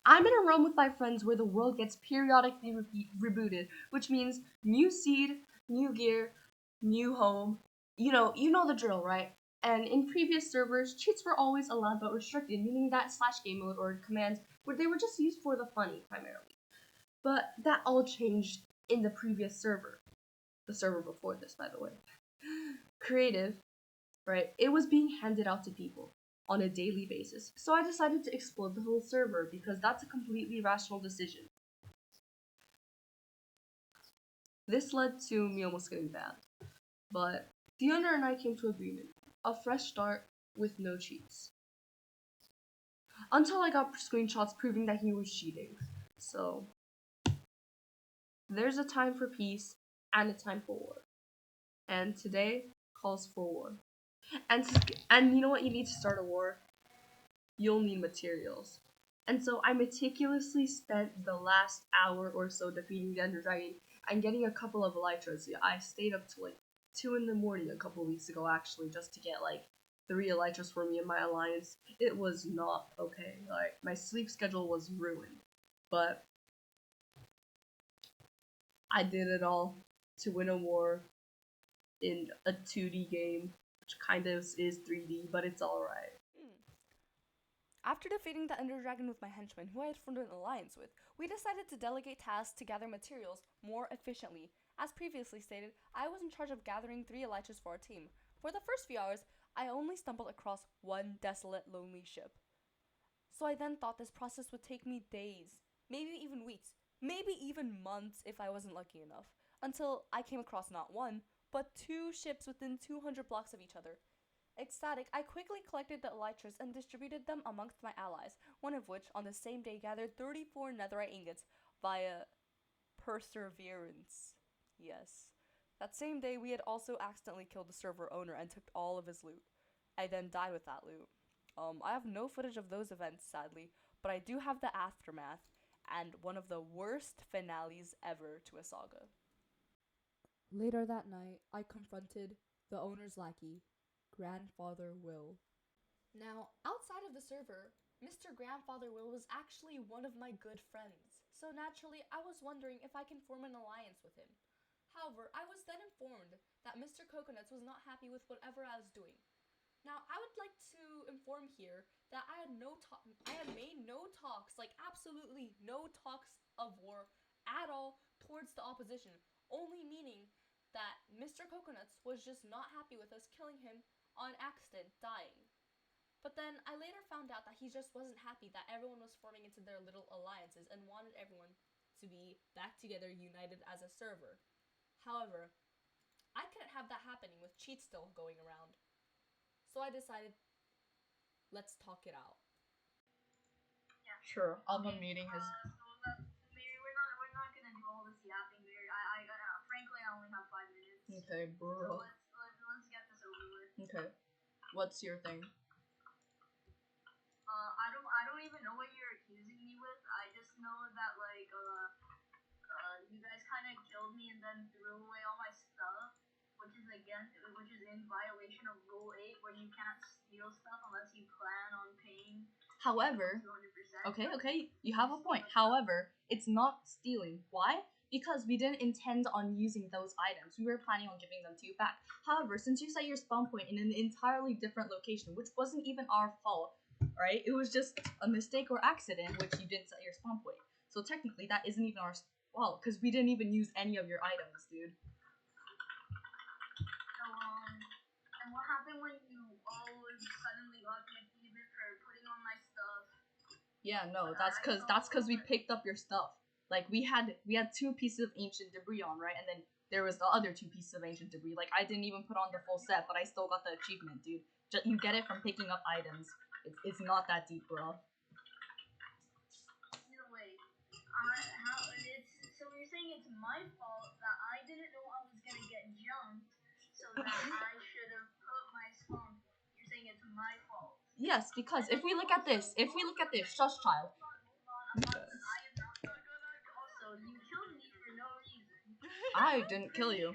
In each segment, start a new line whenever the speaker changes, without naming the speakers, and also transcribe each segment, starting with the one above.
I'm in a realm with my friends where the world gets periodically rebooted, which means new seed, new gear, new home. You know the drill, right? And in previous servers, cheats were always allowed but restricted, meaning that slash game mode or commands where they were just used for the funny primarily. But that all changed in the previous server. The server before this, by the way. Creative, right? It was being handed out to people on a daily basis. So I decided to explode the whole server because that's a completely rational decision. This led to me almost getting banned. But the owner and I came to agreement. A fresh start with no cheats. Until I got screenshots proving that he was cheating. So there's a time for peace and a time for war. And today calls for war. And and you know what you need to start a war? You'll need materials. And so I meticulously spent the last hour or so defeating the Ender Dragon and getting a couple of elytras. I stayed up to like 2 in the morning a couple weeks ago actually just to get like 3 elytras for me and my alliance. It was not okay. Like my sleep schedule was ruined. But I did it all to win a war in a 2D game, which kind of is 3D, but it's alright.
After defeating the Ender Dragon with my henchmen, who I had formed an alliance with, we decided to delegate tasks to gather materials more efficiently. As previously stated, I was in charge of gathering 3 elytras for our team. For the first few hours, I only stumbled across one desolate, lonely ship. So I then thought this process would take me days, maybe even weeks, maybe even months if I wasn't lucky enough, until I came across not one, but 2 ships within 200 blocks of each other. Ecstatic, I quickly collected the elytras and distributed them amongst my allies, one of which, on the same day, gathered 34 netherite ingots via perseverance. Yes. That same day, we had also accidentally killed the server owner and took all of his loot. I then died with that loot. I have no footage of those events, sadly, but I do have the aftermath and one of the worst finales ever to a saga. Later that night, I confronted the owner's lackey, Grandfather Will. Now, outside of the server, Mr. Grandfather Will was actually one of my good friends, so naturally I was wondering if I can form an alliance with him. However, I was then informed that Mr. Coconuts was not happy with whatever I was doing. Now, I would like to inform here that I had made no talks, like absolutely no talks of war at all towards the opposition, only meaning that Mr. Coconuts was just not happy with us killing him on accident, dying. But then I later found out that he just wasn't happy that everyone was forming into their little alliances and wanted everyone to be back together, united as a server. However, I couldn't have that happening with cheats still going around. So I decided, let's talk it out.
Sure, I'm unmuting his.
Maybe we're not gonna do all this yapping. Frankly, I only have 5 minutes.
Okay, bro.
Let's get this over with.
Okay. What's your thing?
I don't even know what you're accusing me with. I just know that you guys kind of killed me and then threw away all my stuff, which is in violation of Rule 8, where you can't steal stuff unless you plan on paying.
However,
200%.
okay, you have a point. However, it's not stealing. Why? Because we didn't intend on using those items. We were planning on giving them to you back. However, since you set your spawn point in an entirely different location, which wasn't even our fault, right? It was just a mistake or accident, which you didn't set your spawn point. So technically, that isn't even our fault, because we didn't even use any of your items, dude.
So, and what happened when you all suddenly got me a payment for putting on my stuff?
Yeah, no, that's cause we picked up your stuff. Like we had 2 pieces of ancient debris on, right? And then there was the other 2 pieces of ancient debris. Like I didn't even put on the full set, but I still got the achievement, dude. You get it from picking up items. It's not that deep, bro.
No way. So you're saying it's my fault that I didn't know I was gonna get jumped, so that I should have put my spawn point. You're saying it's my fault.
Yes, because if we look at this, shush child.
Hold on, I am not gonna. Also, you killed me for no reason.
I didn't kill you.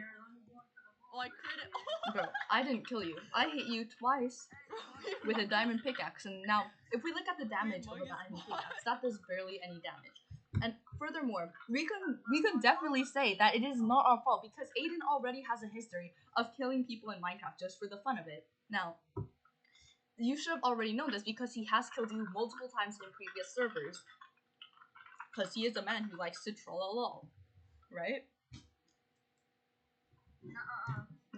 Oh, I crit it.
Bro, I didn't kill you. I hit you twice with a diamond pickaxe, and now if we look at the damage of a diamond pickaxe, that does barely any damage. And furthermore, we can definitely say that it is not our fault because Aiden already has a history of killing people in Minecraft just for the fun of it. Now, you should have already known this because he has killed you multiple times in previous servers. Because he is a man who likes to troll a lot, right?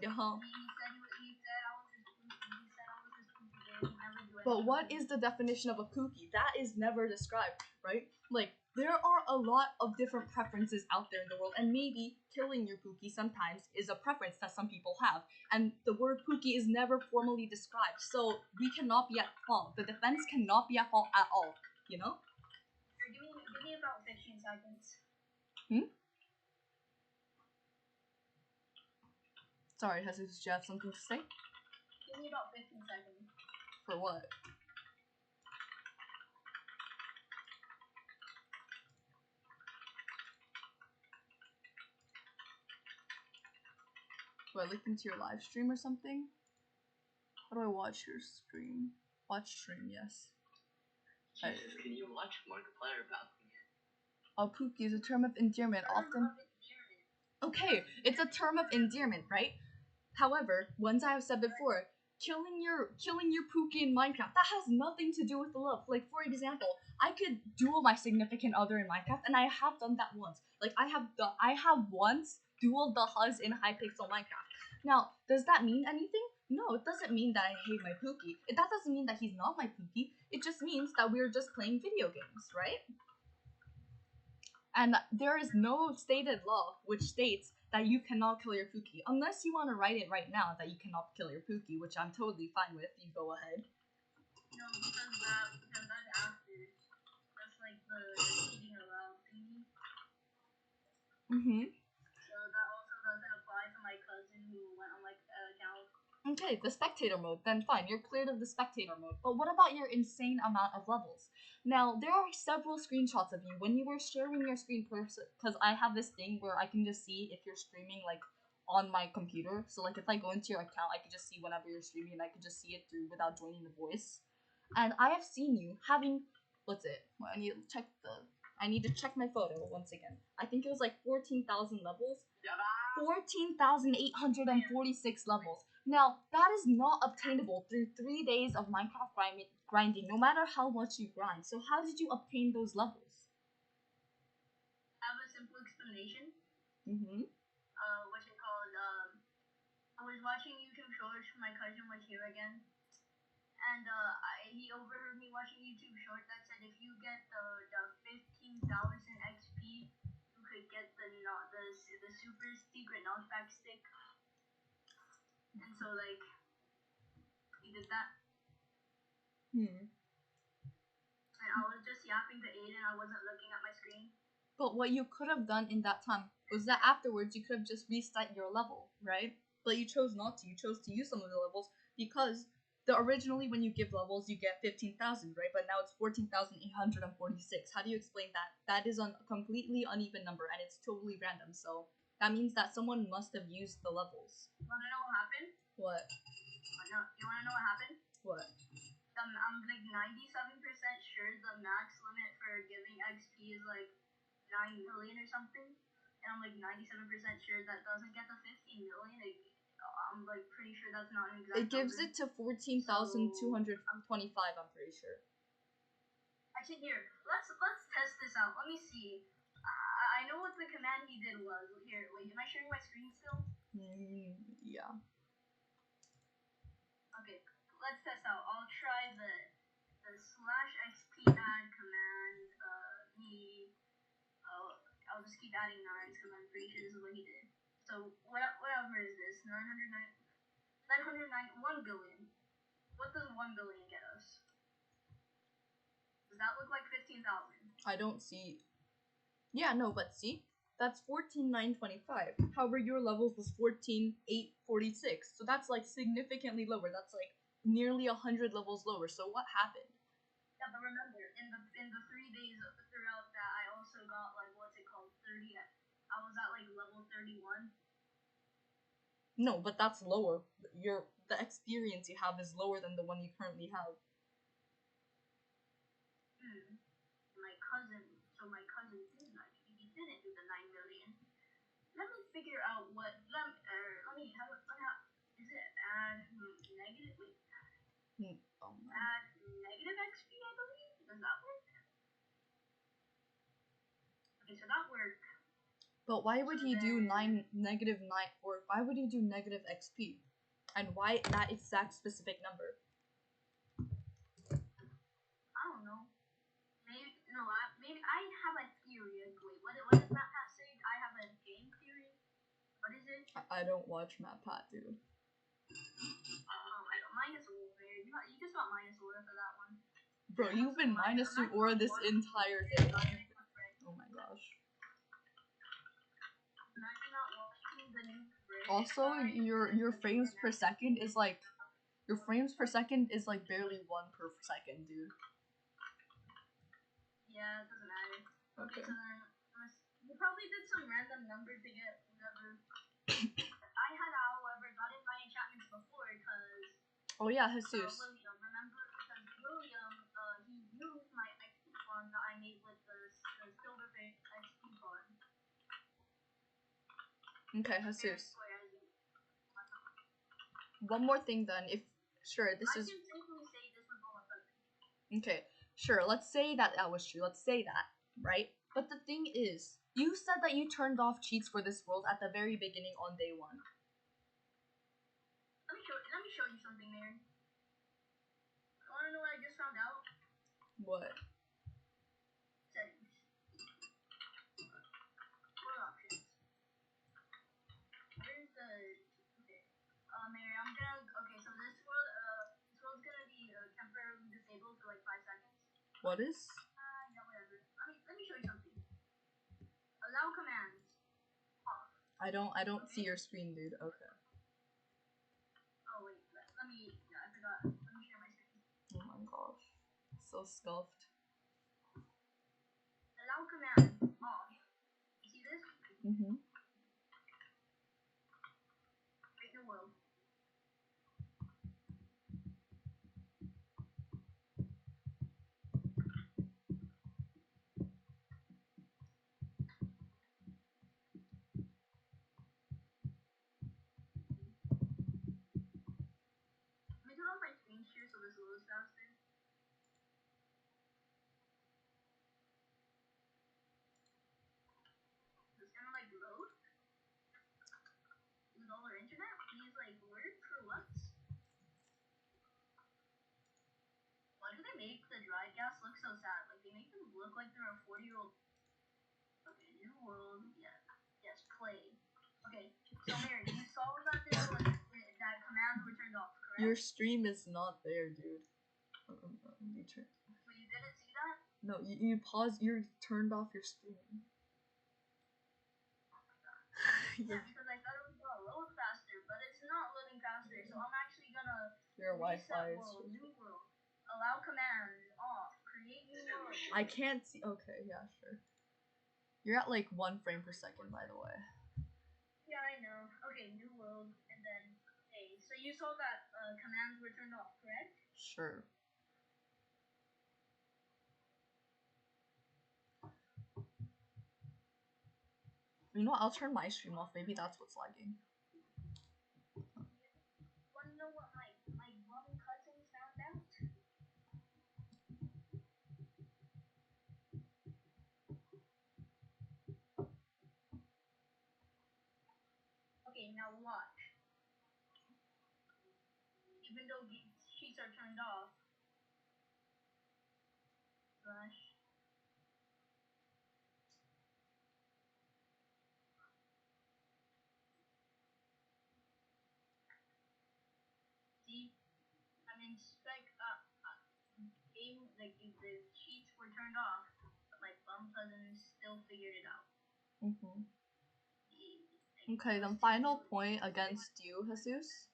Yeah. But what is the definition of a kooky? That is never described, right? Like, there are a lot of different preferences out there in the world, and maybe killing your pookie sometimes is a preference that some people have. And the word pookie is never formally described, so we cannot be at fault. The defense cannot be at fault at all, you know?
Give me about 15 seconds.
Sorry, Jesus, do you have something to say?
Give me about 15 seconds.
For what? Do I look into your live stream or something? How do I watch your stream? Watch stream, yes.
Jesus, can you watch Markiplier Balcony?
A pookie is a term of endearment often. Okay, it's a term of endearment, right? However, once I have said before, killing your pookie in Minecraft, that has nothing to do with the love. Like, for example, I could duel my significant other in Minecraft, and I have done that once. Like, I have once dueled the Huz in Hypixel Minecraft. Now, does that mean anything? No, it doesn't mean that I hate my pookie. That doesn't mean that he's not my pookie. It just means that we're just playing video games, right? And there is no stated law which states that you cannot kill your pookie. Unless you want to write it right now that you cannot kill your pookie, which I'm totally fine with. You go ahead.
No, because that's after. That's like the cheating allowed thingy. So that also doesn't apply to my cousin who went on like account.
Okay, the spectator mode, then fine, you're cleared of the spectator mode. But what about your insane amount of levels? Now, there are several screenshots of you when you were sharing your screen because I have this thing where I can just see if you're streaming like on my computer. So like if I go into your account, I can just see whenever you're streaming and I can just see it through without joining the voice. And I have seen you having, what's it? Well, I need to check my photo once again. I think it was like 14,000 levels. 14,846 levels. Now, that is not obtainable through 3 days of Minecraft grinding, no matter how much you grind. So how did you obtain those levels?
I have a simple explanation. What's it called? I was watching YouTube shorts. My cousin was here again. And he overheard me watching YouTube short that said if you get the 15,000 XP, you could get the super secret knockback stick. And so like he did that. And I was just yapping to Aiden. I wasn't looking at my screen.
But what you could have done in that time was that afterwards you could have just reset your level, right? But you chose not to. You chose to use some of the levels because originally when you give levels you get 15,000, right? But now it's 14,846. How do you explain that? That is a completely uneven number and it's totally random. So that means that someone must have used the levels.
Wanna know what happened?
What?
You wanna know what happened?
What?
I'm like 97% sure the max limit for giving XP is like 9 million or something. And I'm like 97% sure that doesn't get the 15 million. I'm like pretty sure that's not an exact
It gives
number.
it to 14,225, I'm pretty sure.
Actually, here, let's test this out. Let me see. I know what the command he did was. Here, wait, am I sharing my screen still?
Yeah.
Okay, let's test out. I'll try the /xp add command. I'll just keep adding 9s because I'm pretty sure this is what he did. So whatever is this? 1 billion. What does 1 billion get us? Does that look like 15,000?
I don't see. Yeah, no, but see, that's 14,925. However, your levels was 14,846. So that's like significantly lower. That's like nearly 100 levels lower. So what happened?
Yeah, but remember, in the 3 days throughout that, I also got like what's it called? 30. I was at like level 31.
No, but that's lower. The experience you have is lower than the one you currently have.
My cousin. So my cousin did actually. He didn't do the 9 million. Let me figure out what. Let me have. Is it add negative? Wait. Add negative XP, I believe. Does that work? Okay, so that worked.
But why would he do negative 9, or why would he do negative XP? And why that exact specific number?
I don't know. Maybe I have a theory. Wait, what does MatPat say? I have a game theory. What is it?
I don't watch MatPat, dude.
Oh my god, minus aura. You just got minus aura for that one.
Bro, you've been minus to aura this entire day. Oh my gosh. Also, your frames per second is like barely 1 per second, dude.
Yeah, it doesn't matter. Okay, so then you probably did some random number to get whatever. I had, however, gotten my enchantments before because.
Oh yeah, Jesus.
William, remember? Because William, he used my XP farm that I made with the silverfish XP farm.
Okay, Jesus. One more thing then, if sure this is. I
can safely say this was all a feather.
Okay, sure. Let's say that was true. Let's say that, right? But the thing is, you said that you turned off cheats for this world at the very beginning on day 1.
Let me show you something there. You wanna know what I just found out?
What?
Settings. World options. Where's the? Okay. Mary, I'm gonna. Okay, so this world's gonna be temporarily disabled for like 5 seconds.
What is?
Yeah, whatever. Let me show you something. Allow commands. Off.
I don't see your screen, dude. Okay.
Oh wait, let me. Yeah, I forgot. Let me share my screen.
Oh my gosh, so scuffed.
Allow commands. Off. You see this?
Mhm.
Create new world. Let me turn off my screen share so this loads faster. It's gonna like load with all our internet. Please like work for what? Why do they make the dry gas look so sad? Like they make them look like they're a 40-year-old. Okay, new world. Yeah. Yes, play. Okay. So Mary, you saw that that commands were turned off, correct?
Your stream is not there, dude.
But you didn't see that?
No, you paused. You turned off your stream.
Yeah, because I thought it was gonna load faster, but it's not loading faster. So I'm actually gonna
Your Wi-Fi
world, new world, allow commands off, create new world.
I can't see. Okay, yeah, sure. You're at like 1 frame per second, by the way.
Yeah, I know. Okay, new world, and then hey. So you saw that commands were turned off, correct?
Sure. You know what? I'll turn my stream off. Maybe that's what's lagging.
Wanna know what my mom cousins found out? Okay, now watch. Even though the sheets are turned off, gosh. See, I'm in game, like the sheets were turned off, but my bum cousins still figured it out.
Mhm. Okay, then final point against you, Jesus.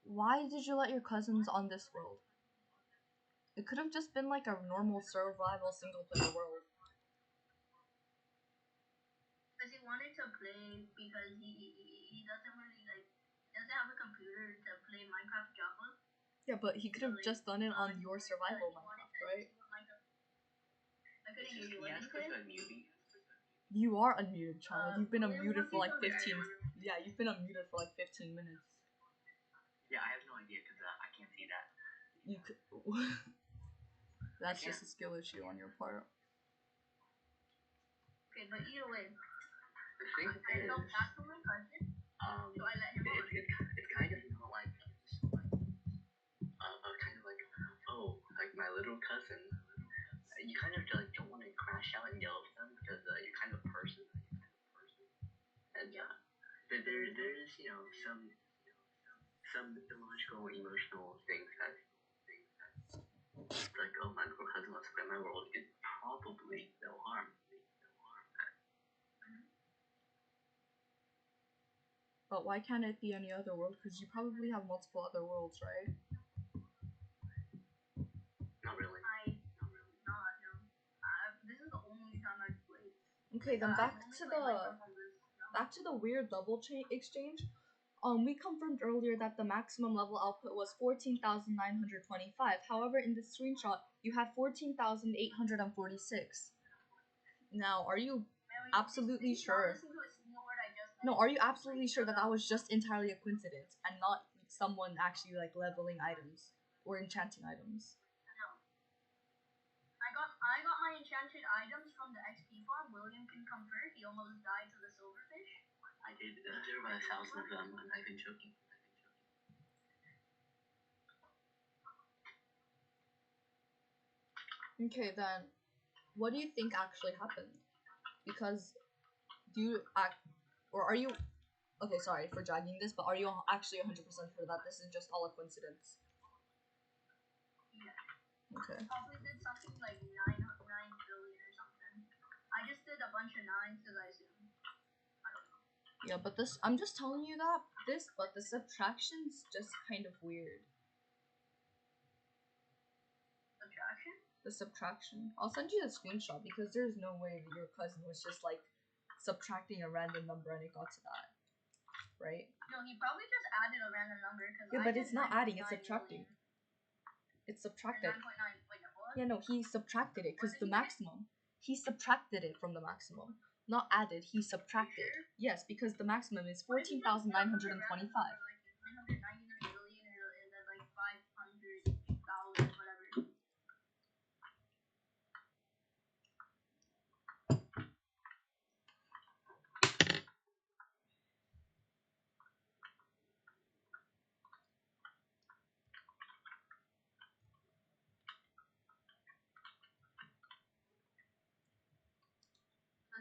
Why did you let your cousins on this world? It could have just been like a normal survival single player world.
Because it wanted to play because he doesn't really like doesn't have a computer to play Minecraft Java.
Yeah, but he could have just done it on your survival
He wanted
Minecraft,
to
right?
see what Minecraft. I couldn't hear you.
He
What did
asked
you
us
say?
a newbie.
You are unmuted, child. You've been
William,
unmuted
what
for
is
like
your
15.
name?
Yeah, you've been unmuted for like 15 minutes.
Yeah, I have no idea because I can't see that.
You could. That's just a skill issue on your part.
Okay, but either way,
The thing
I
is,
felt bad for my cousin, so I let him on.
it's kind of not like kind of like, oh, like my little cousin. You kind of like don't want to crash out and yell at them because you're kind of a person. And there is some illogical emotional things that like, oh, my little cousin wants to play my world. It probably no harm.
But why can't it be any other world? Because you probably have multiple other worlds, right?
Not really.
Not no. This is the only time I've played.
Okay, then
I've only played Minecraft on this.
back to the weird level exchange. We confirmed earlier that the maximum level output was 14,925. However, in the screenshot, you had 14,846. Now, are you absolutely sure? No, are you absolutely sure that that was just entirely a coincidence and not someone actually like leveling items or enchanting items?
No. I got my enchanted items from the XP farm. William can confirm. He almost died to the silverfish.
I did. There were 1,000 of them. I'm not even joking.
Okay, then, what do you think actually happened? Because do you act, or are you? Okay, sorry for dragging this, but are you actually 100% sure that this is just all a coincidence?
Yeah.
Okay.
Probably did something like 9 billion or something. I just did a bunch of nines because I assumed. I don't know.
Yeah, but this, I'm just telling you that but the subtraction's just kind of weird.
Subtraction?
The subtraction. I'll send you the screenshot because there's no way that your cousin was just like subtracting a random number and it got to that, right?
No, he probably just added a random number because
yeah, but it's not adding; it's subtracting.
Million.
It's subtracted.
9.9. Wait, what?
Yeah, no, he subtracted it because the maximum. He subtracted it from the maximum, not added. He subtracted. Sure? Yes, because the maximum is 14,925.
999 billion and then like 500,000 whatever.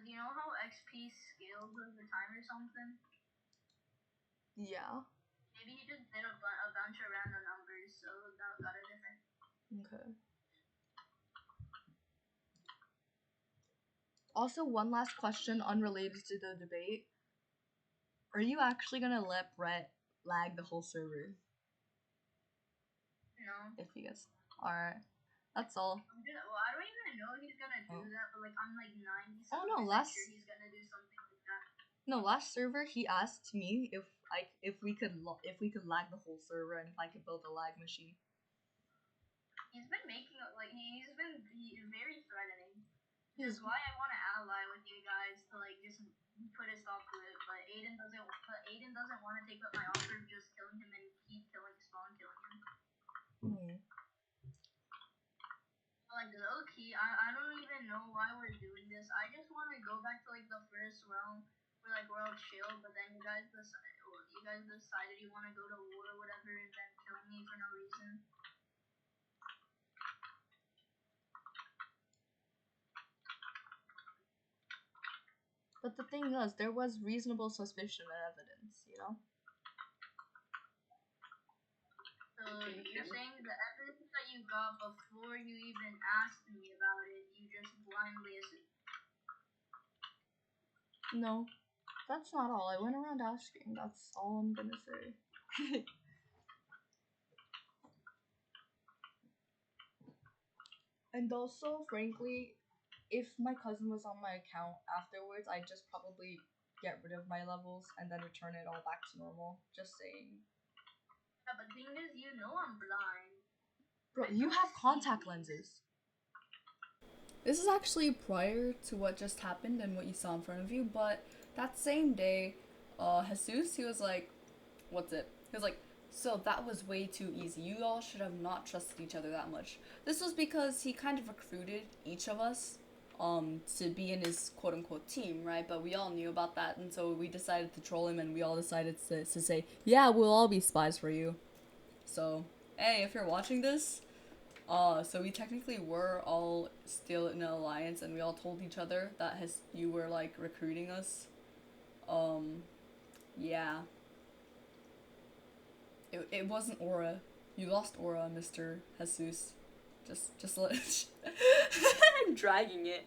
Do you know how XP scales over time or something?
Yeah.
Maybe he just did a bunch of random numbers, so that got a different.
Okay. Also, one last question unrelated to the debate. Are you actually gonna let Brett lag the whole server?
No.
If you guys. Alright. That's all.
Well, I don't even know he's gonna do that, but like I'm like 90.
Oh no,
sure he's gonna do something like that.
No, last server he asked me if we could lag the whole server and if I could build a lag machine.
He's been making he is very threatening. Which is why I want to ally with you guys to like just put a stop to it. But Aiden doesn't want to take up my offer of just killing him and keep killing him. Like low key, I don't even know why we're doing this. I just want to go back to like the first realm where like we're all chill. But then you guys decided you want to go to war or whatever and then kill me for no reason.
But the thing is, there was reasonable suspicion and evidence, you know?
So you're saying the evidence that you got before you even asked me about it, you just blindly assumed?
No, that's not all. I went around asking. That's all I'm gonna say. And also, frankly, if my cousin was on my account afterwards, I'd just probably get rid of my levels and then return it all back to normal. Just saying.
Yeah, but thing is, you know I'm blind.
Bro, you have contact lenses.
This is actually prior to what just happened and what you saw in front of you, but that same day, Jesus, he was like, what's it? He was like, so that was way too easy. You all should have not trusted each other that much. This was because he kind of recruited each of us to be in his quote unquote team, right? But we all knew about that, and so we decided to troll him, and we all decided to say, yeah, we'll all be spies for you. So, hey, if you're watching this, so we technically were all still in an alliance, and we all told each other that you were like recruiting us. Yeah. It wasn't Aura. You lost Aura, Mr. Jesus. Just let I'm dragging it.